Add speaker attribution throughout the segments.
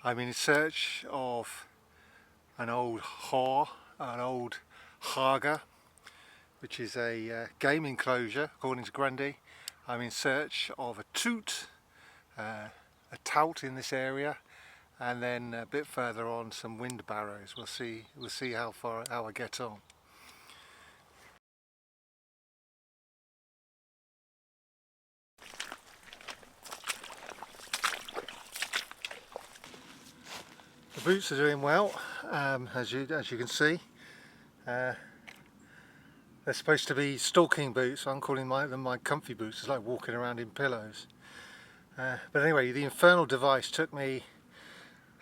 Speaker 1: I'm in search of an old an old Haga, which is a game enclosure according to Grundy. I'm in search of a Toot, a tout in this area, and then a bit further on some wind barrows. We'll see how I get on. The boots are doing well, as you can see. They're supposed to be stalking boots. I'm calling them my comfy boots. It's like walking around in pillows. But anyway, the infernal device took me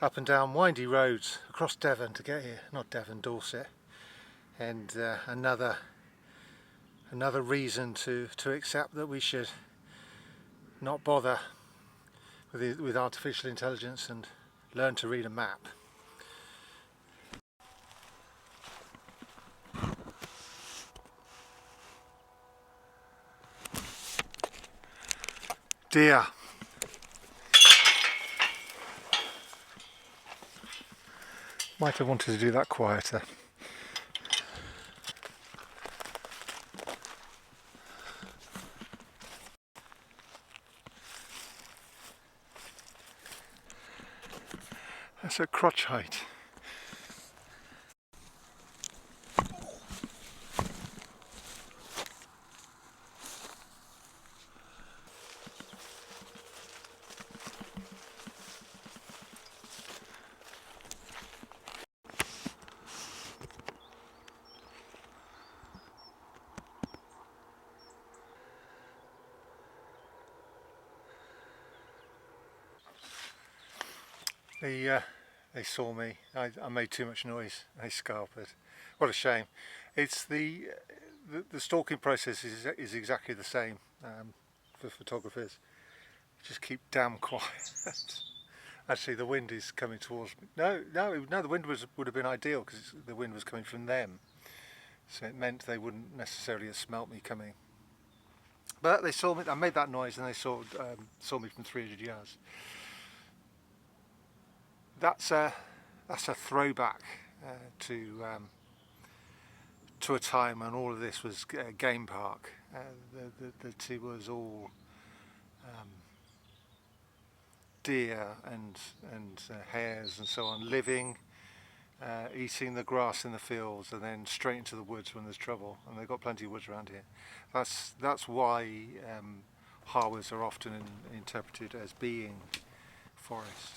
Speaker 1: up and down windy roads across Devon to get here. Not Devon, Dorset. And another reason to accept that we should not bother with artificial intelligence and learn to read a map. Deer. Might have wanted to do that quieter. That's at crotch height. They saw me. I made too much noise. They scarpered. What a shame. It's the stalking process is exactly the same for photographers. Just keep damn quiet. Actually, the wind is coming towards me. No. The wind would have been ideal because the wind was coming from them, so it meant they wouldn't necessarily have smelt me coming. But they saw me. I made that noise, and they saw me from 300 yards. That's a throwback to a time when all of this was a game park. It was all deer and hares and so on, living, eating the grass in the fields, and then straight into the woods when there's trouble. And they've got plenty of woods around here. That's why Hagas are often interpreted as being forest.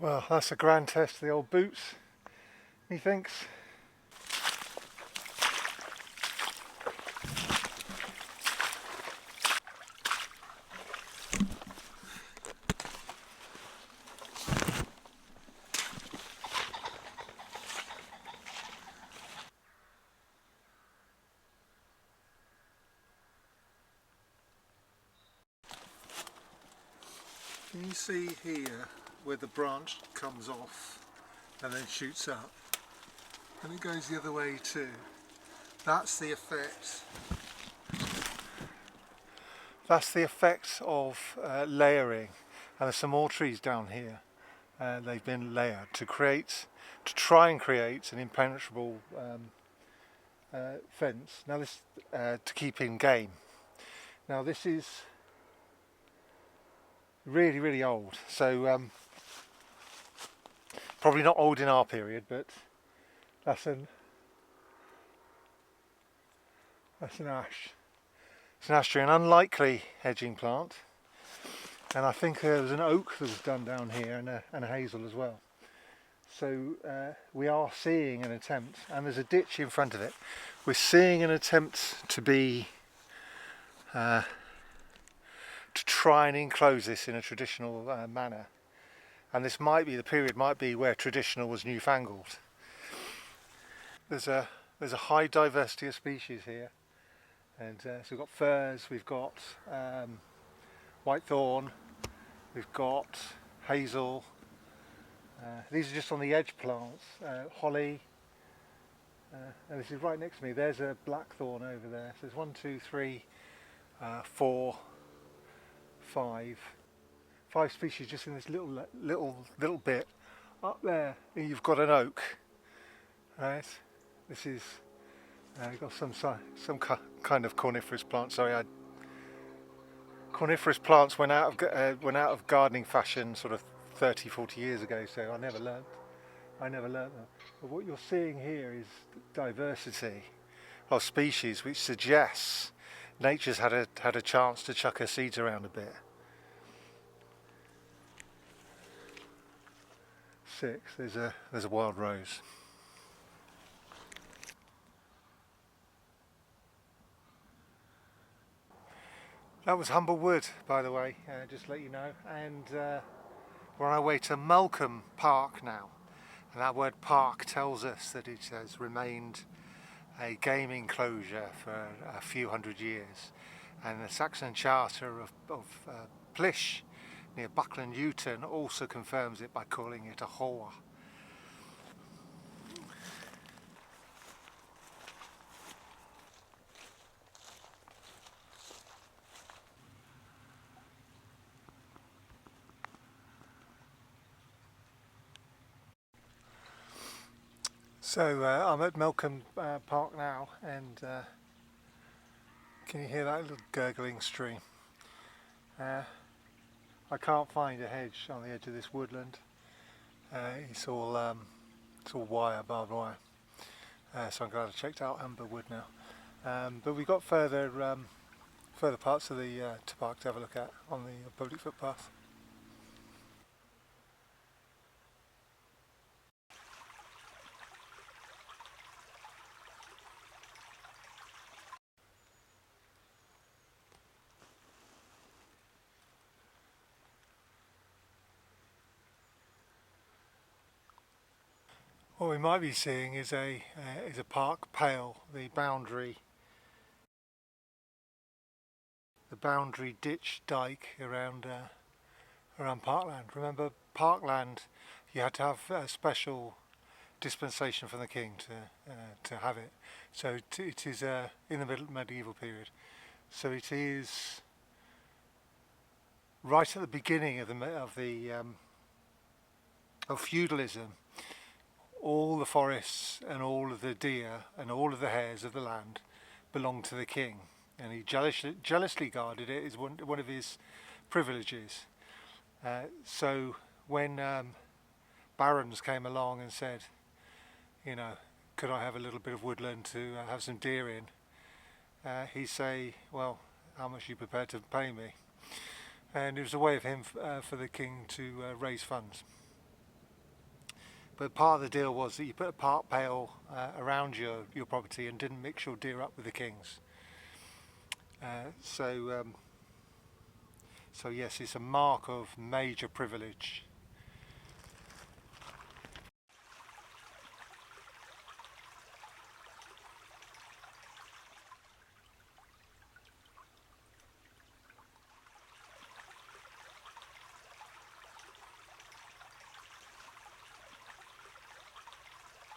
Speaker 1: Well, that's a grand test of the old boots, methinks. Can you see here where the branch comes off and then shoots up, and it goes the other way too? That's the effect. That's the effect of layering. And there's some more trees down here. They've been layered to try and create an impenetrable fence. Now this to keep in game. Now this is really old, so probably not old in our period, but that's an ash. It's an ash tree, an unlikely hedging plant, and I think there was an oak that was done down here and a hazel as well. So we are seeing an attempt, and there's a ditch in front of it. We're seeing an attempt to try and enclose this in a traditional manner, and this might be the period where traditional was newfangled. There's a high diversity of species here, and so we've got firs, we've got whitethorn, we've got hazel. These are just on the edge plants. Holly. And this is right next to me. There's a blackthorn over there. So there's 1, 2, 3, four, five species just in this little bit. Up there you've got an oak, right? This is you've got some kind of coniferous plant. Sorry, coniferous plants went out of gardening fashion sort of 30-40 years ago, so I never learnt them. But what you're seeing here is diversity of species, which suggests nature's had a chance to chuck her seeds around a bit. 6. There's a wild rose. That was Humble Wood, by the way, just to let you know. And we're on our way to Malcolm Park now. And that word park tells us that it has remained a game enclosure for a few hundred years. And the Saxon charter of Plish near Buckland Newton also confirms it by calling it a hoa. So I'm at Malcolm Park now, and can you hear that little gurgling stream? I can't find a hedge on the edge of this woodland. It's all wire, barbed wire. So I'm glad I checked out amber wood now. But we've got further parts of the park to have a look at on the public footpath. What we might be seeing is a park pale, the boundary ditch dike around parkland. Remember, parkland, you had to have a special dispensation from the king to have it. So it is in the medieval period. So it is right at the beginning of feudalism. All the forests and all of the deer and all of the hares of the land belonged to the king, and he jealously guarded it as one of his privileges. So when barons came along and said, you know, could I have a little bit of woodland to have some deer in, he'd say, well, how much are you prepared to pay me? And it was a way of him for the king to raise funds. But part of the deal was that you put a park pale around your property and didn't mix your deer up with the king's. So yes, it's a mark of major privilege